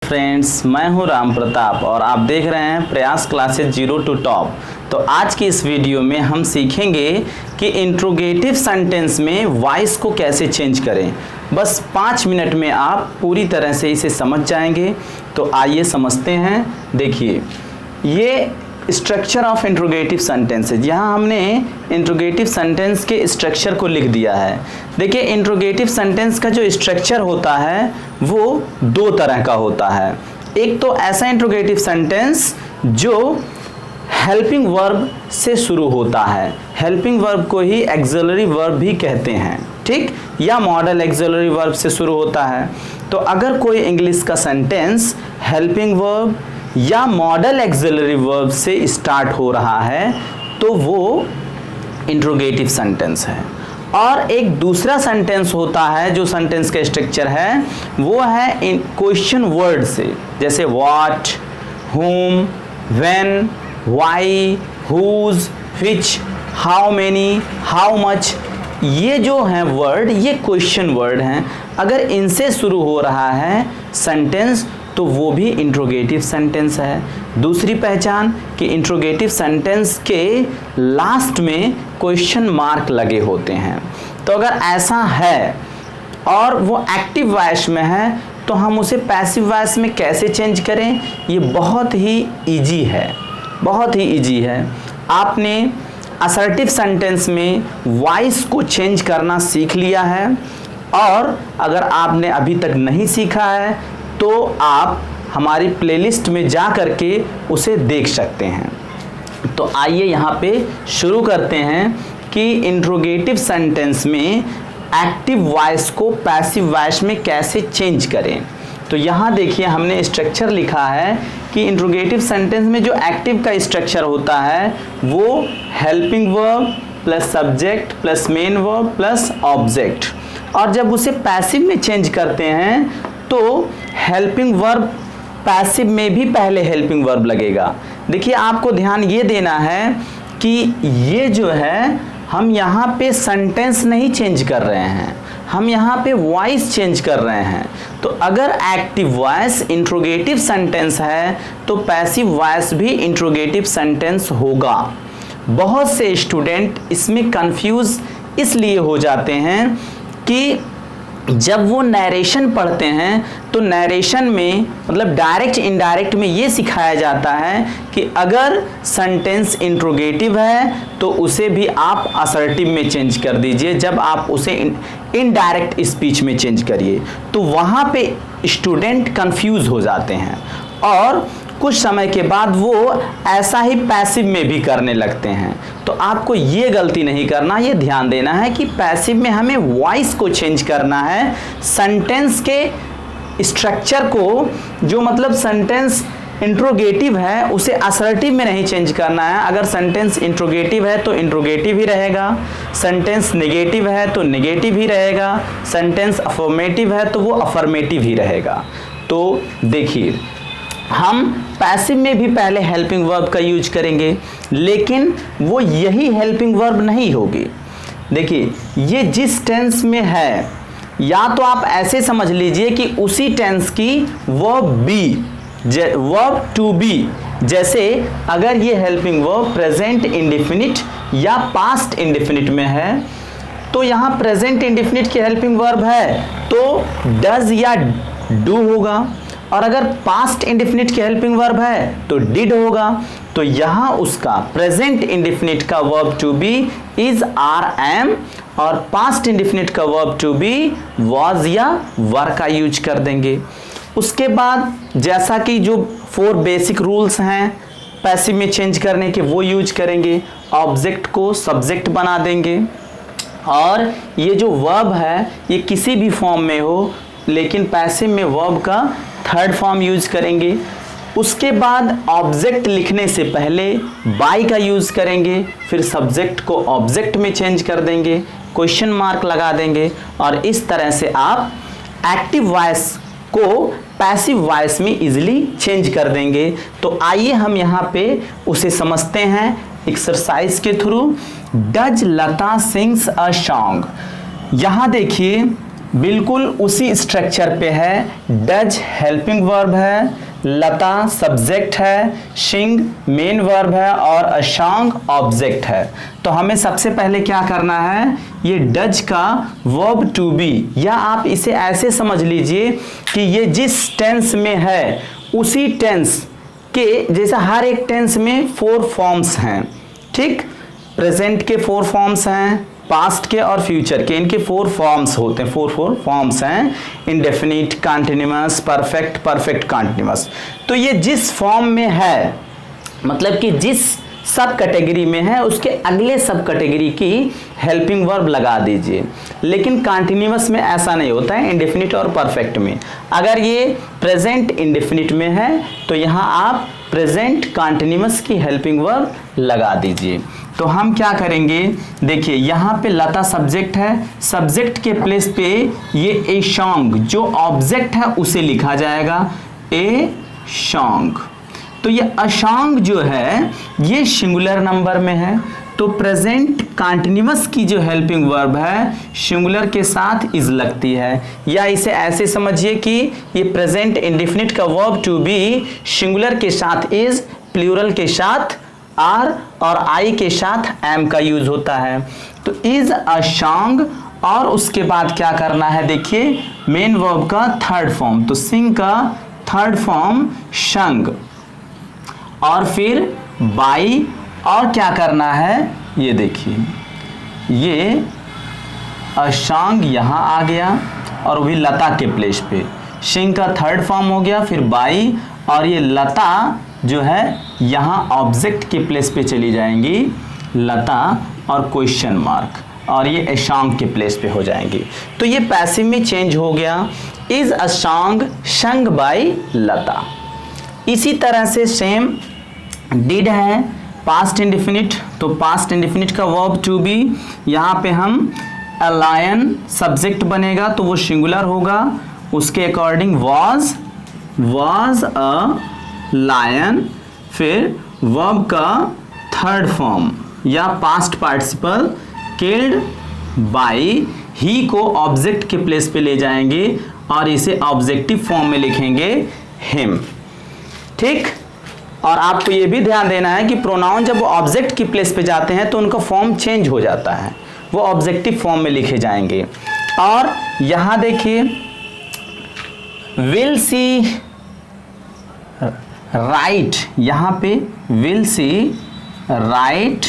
Friends, मैं हूं राम प्रताप और आप देख रहे हैं प्रयास क्लासेस जीरो टू टॉप। तो आज की इस वीडियो में हम सीखेंगे कि इंट्रोगेटिव सेंटेंस में वॉइस को कैसे चेंज करें। बस 5 मिनट में आप पूरी तरह से इसे समझ जाएंगे। तो आइए समझते हैं। देखिए, ये स्ट्रक्चर ऑफ इंट्रोगेटिव सेंटेंसेज, यहाँ हमने इंट्रोगेटिव सेंटेंस के स्ट्रक्चर को लिख दिया है। देखिए, इंट्रोगेटिव सेंटेंस का जो स्ट्रक्चर होता है वो 2 तरह का होता है। एक तो ऐसा इंट्रोगेटिव सेंटेंस जो हेल्पिंग वर्ब से शुरू होता है, हेल्पिंग वर्ब को ही एक्सिलरी वर्ब भी कहते हैं, ठीक, या मॉडल एक्सिलरी वर्ब से शुरू होता है। तो अगर कोई इंग्लिश का सेंटेंस हेल्पिंग वर्ब या मॉडल एक्सिलरी वर्ब से स्टार्ट हो रहा है तो वो इंट्रोगेटिव सेंटेंस है। और एक दूसरा सेंटेंस होता है, जो सेंटेंस का स्ट्रक्चर है वो है क्वेश्चन वर्ड से, जैसे what, whom, when, why, whose, which, how many, how much, ये जो हैं वर्ड, ये क्वेश्चन वर्ड हैं। अगर इनसे शुरू हो रहा है सेंटेंस तो वो भी इंट्रोगेटिव सेंटेंस है। दूसरी पहचान कि इंट्रोगेटिव सेंटेंस के लास्ट में क्वेश्चन मार्क लगे होते हैं। तो अगर ऐसा है और वो एक्टिव वॉइस में है तो हम उसे पैसिव वॉइस में कैसे चेंज करें, ये बहुत ही इजी है, बहुत ही इजी है। आपने असर्टिव सेंटेंस में वॉइस को चेंज करना सीख लिया है, और अगर आपने अभी तक नहीं सीखा है तो आप हमारी प्लेलिस्ट में जा करके उसे देख सकते हैं। तो आइए यहाँ पे शुरू करते हैं कि इंट्रोगेटिव सेंटेंस में एक्टिव वॉइस को पैसिव वॉइस में कैसे चेंज करें। तो यहाँ देखिए, हमने स्ट्रक्चर लिखा है कि इंट्रोगेटिव सेंटेंस में जो एक्टिव का स्ट्रक्चर होता है वो helping verb plus subject plus main verb plus object, और जब उसे पैसिव में चेंज करते हैं तो हेल्पिंग वर्ब पैसिव में भी पहले हेल्पिंग वर्ब लगेगा। देखिए, आपको ध्यान ये देना है कि ये जो है, हम यहाँ पे सेंटेंस नहीं चेंज कर रहे हैं, हम यहाँ पे वॉइस चेंज कर रहे हैं। तो अगर एक्टिव वॉइस इंट्रोगेटिव सेंटेंस है तो पैसिव वॉइस भी इंट्रोगेटिव सेंटेंस होगा। बहुत से स्टूडेंट इसमें कंफ्यूज इसलिए हो जाते हैं कि जब वो नरेशन पढ़ते हैं तो नरेशन में, मतलब डायरेक्ट इनडायरेक्ट में ये सिखाया जाता है कि अगर सेंटेंस इंट्रोगेटिव है तो उसे भी आप असर्टिव में चेंज कर दीजिए, जब आप उसे इनडायरेक्ट स्पीच में चेंज करिए। तो वहाँ पे स्टूडेंट कंफ्यूज हो जाते हैं और कुछ समय के बाद वो ऐसा ही पैसिव में भी करने लगते हैं। तो आपको ये गलती नहीं करना, ये ध्यान देना है कि पैसिव में हमें वॉइस को चेंज करना है, सेंटेंस के स्ट्रक्चर को, जो मतलब सेंटेंस इंट्रोगेटिव है उसे असर्टिव में नहीं चेंज करना है। अगर सेंटेंस इंट्रोगेटिव है तो इंट्रोगेटिव ही रहेगा, सेंटेंस नेगेटिव है तो नेगेटिव ही रहेगा, सेंटेंस अफर्मेटिव है तो वो अफर्मेटिव ही रहेगा। तो देखिए, हम पैसिव में भी पहले हेल्पिंग वर्ब का यूज करेंगे, लेकिन वो यही हेल्पिंग वर्ब नहीं होगी। देखिए, ये जिस टेंस में है, या तो आप ऐसे समझ लीजिए कि उसी टेंस की verb be, verb to be, जैसे अगर ये हेल्पिंग वर्ब प्रेजेंट इंडेफिनिट या पास्ट इंडेफिनिट में है तो यहाँ प्रेजेंट इंडेफिनिट की हेल्पिंग वर्ब है तो डज या डू होगा, और अगर पास्ट इंडेफिनिट की हेल्पिंग वर्ब है तो डिड होगा। तो यहाँ उसका प्रेजेंट इंडेफिनिट का verb to be is are am, और पास्ट इंडेफिनिट का वर्ब टू बी वाज या वर का यूज कर देंगे। उसके बाद जैसा कि जो 4 बेसिक रूल्स हैं पैसिव में चेंज करने के, वो यूज करेंगे। ऑब्जेक्ट को सब्जेक्ट बना देंगे, और ये जो वर्ब है ये किसी भी फॉर्म में हो, लेकिन पैसिव में वर्ब का 3rd फॉर्म यूज करेंगे। उसके बाद ऑब्जेक्ट लिखने से पहले बाय का यूज करेंगे, फिर सब्जेक्ट को ऑब्जेक्ट में चेंज कर देंगे, क्वेश्चन मार्क लगा देंगे, और इस तरह से आप एक्टिव वॉइस को पैसिव वॉइस में इजीली चेंज कर देंगे। तो आइए हम यहाँ पे उसे समझते हैं एक्सरसाइज के through. Does Lata sings a song. यहाँ देखिए, बिल्कुल उसी स्ट्रक्चर पे है। डज हेल्पिंग वर्ब है, लता सब्जेक्ट है, शिंग मेन वर्ब है और अशांग ऑब्जेक्ट है। तो हमें सबसे पहले क्या करना है, ये डज का वर्ब टू बी, या आप इसे ऐसे समझ लीजिए कि ये जिस टेंस में है उसी टेंस के जैसा हर एक टेंस में 4 फॉर्म्स हैं। ठीक, प्रेजेंट के 4 फॉर्म्स हैं, पास्ट के और फ्यूचर के, इनके 4 फॉर्म्स होते हैं, 4 फॉर्म्स हैं, indefinite, continuous, perfect, perfect continuous. तो ये जिस फॉर्म में है, मतलब कि जिस सब कैटेगरी में है उसके अगले सब कैटेगरी की हेल्पिंग वर्ब लगा दीजिए। लेकिन कंटीन्यूअस में ऐसा नहीं होता है, इंडेफिनिट और परफेक्ट में। अगर ये प्रेजेंट इंडेफिनिट में है तो यहाँ आप प्रेजेंट कंटीन्यूअस की हेल्पिंग वर्ब लगा दीजिए। तो हम क्या करेंगे, देखिए यहाँ पे लता सब्जेक्ट है, सब्जेक्ट के प्लेस पे ये ए सॉन्ग जो ऑब्जेक्ट है उसे लिखा जाएगा, ए सॉन्ग। तो ये अशॉन्ग जो है ये सिंगुलर नंबर में है, तो प्रेजेंट कंटीन्यूअस की जो हेल्पिंग वर्ब है सिंगुलर के साथ इज लगती है, या इसे ऐसे समझिए कि ये प्रेजेंट इंडेफिनिट का वर्ब टू बी सिंगुलर के साथ इज, प्लूरल के साथ आर और आई के साथ एम का यूज होता है। तो इज अ सॉन्ग और उसके बाद क्या करना है, देखिए मेन वर्ब का थर्ड फॉर्म, तो सिंग का थर्ड फॉर्म शंग, और फिर बाई, और क्या करना है ये देखिए ये अशांग यहाँ आ गया और भी लता के प्लेस पे, शिंग का थर्ड फॉर्म हो गया, फिर बाई, और ये लता जो है यहाँ ऑब्जेक्ट के प्लेस पे चली जाएंगी, लता और क्वेश्चन मार्क, और ये अशांग के प्लेस पे हो जाएंगी। तो ये पैसिव में चेंज हो गया, इज अ सॉन्ग शंग बाई लता। इसी तरह से सेम डिड है, पास्ट इंडेफिनिट, तो पास्ट इंडेफिनिट का वर्ब टू बी, यहाँ पे हम अ लायन सब्जेक्ट बनेगा तो वो सिंगुलर होगा, उसके अकॉर्डिंग वाज अ लायन, फिर वर्ब का थर्ड फॉर्म या पास्ट पार्टिसिपल किल्ड बाई, ही को ऑब्जेक्ट के प्लेस पे ले जाएंगे और इसे ऑब्जेक्टिव फॉर्म में लिखेंगे हिम। ठीक, और आपको ये भी ध्यान देना है कि प्रोनाउन जब वो ऑब्जेक्ट की प्लेस पे जाते हैं तो उनका फॉर्म चेंज हो जाता है, वो ऑब्जेक्टिव फॉर्म में लिखे जाएंगे। और यहां देखिए विल सी राइट, यहां पे will see right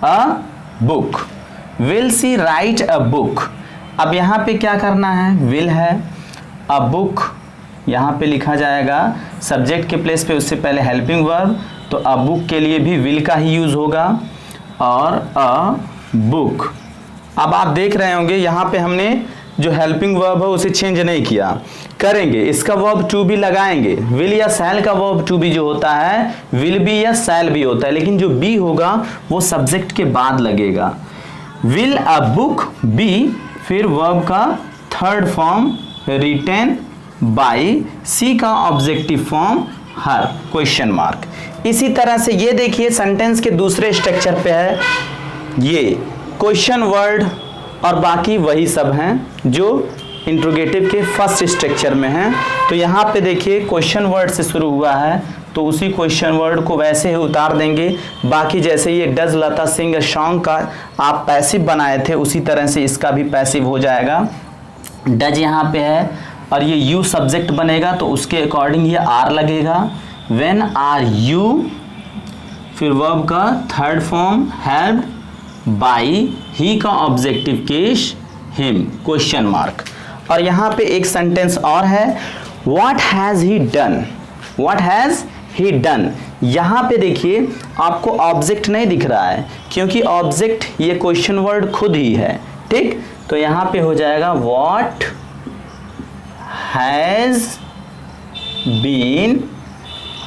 a book, will see right a book. अब यहाँ पे क्या करना है, विल है, अ बुक यहाँ पे लिखा जाएगा सब्जेक्ट के प्लेस पे, उससे पहले हेल्पिंग वर्ब, तो अ बुक के लिए भी विल का ही यूज होगा, और अ बुक। अब आप देख रहे होंगे यहाँ पे हमने जो हेल्पिंग वर्ब है उसे चेंज नहीं किया, करेंगे इसका वर्ब टू बी लगाएंगे। विल या सैल का वर्ब टू बी जो होता है विल बी या सैल भी होता है, लेकिन जो बी होगा वो सब्जेक्ट के बाद लगेगा। विल अ बुक बी, फिर वर्ब का थर्ड फॉर्म रिटेन बाई, सी का ऑब्जेक्टिव फॉर्म हर, क्वेश्चन मार्क। इसी तरह से ये देखिए सेंटेंस के दूसरे स्ट्रक्चर पे है, ये क्वेश्चन वर्ड और बाकी वही सब हैं जो इंट्रोगेटिव के फर्स्ट स्ट्रक्चर में हैं। तो यहाँ पे देखिए क्वेश्चन वर्ड से शुरू हुआ है तो उसी क्वेश्चन वर्ड को वैसे ही उतार देंगे। बाकी जैसे ये does Lata Singh a song का आप पैसिव बनाए थे उसी तरह से इसका भी पैसिव हो जाएगा। डज यहाँ पे है और ये यू सब्जेक्ट बनेगा तो उसके अकॉर्डिंग ये आर लगेगा। व्हेन आर यू, फिर वर्ब का थर्ड फॉर्म हेल्प्ड बाई, ही का objective case him, question mark. और यहाँ पे एक सेंटेंस और है, what has he done, what has he done. यहाँ पे देखिए आपको ऑब्जेक्ट नहीं दिख रहा है क्योंकि ऑब्जेक्ट ये क्वेश्चन वर्ड खुद ही है, ठीक। तो यहाँ पे हो जाएगा व्हाट हैज बीन,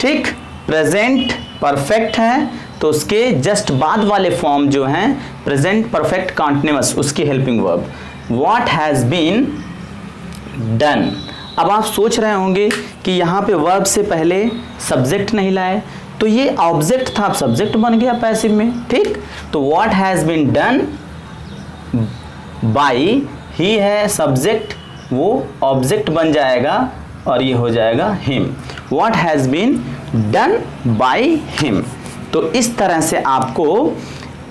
ठीक। प्रेजेंट परफेक्ट है तो उसके जस्ट बाद वाले फॉर्म जो हैं प्रेजेंट परफेक्ट कंटीन्यूअस, उसकी helping verb what has been done. अब आप सोच रहे होंगे कि यहाँ पे वर्ब से पहले सब्जेक्ट नहीं लाए, तो ये ऑब्जेक्ट था, अब सब्जेक्ट बन गया पैसिव में, ठीक। तो what has been done by he है सब्जेक्ट, वो ऑब्जेक्ट बन जाएगा और ये हो जाएगा him. What has been done by him. तो इस तरह से आपको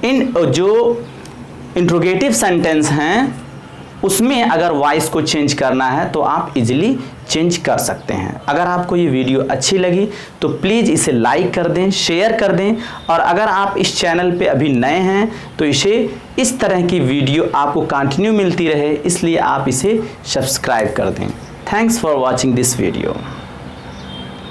इन जो इंट्रोगेटिव सेंटेंस हैं उसमें अगर वॉइस को चेंज करना है तो आप इजीली चेंज कर सकते हैं। अगर आपको ये वीडियो अच्छी लगी तो प्लीज़ इसे लाइक कर दें, शेयर कर दें, और अगर आप इस चैनल पे अभी नए हैं तो इसे इस तरह की वीडियो आपको कंटिन्यू मिलती रहे, इसलिए आप इसे सब्सक्राइब कर दें। Thanks for watching this video.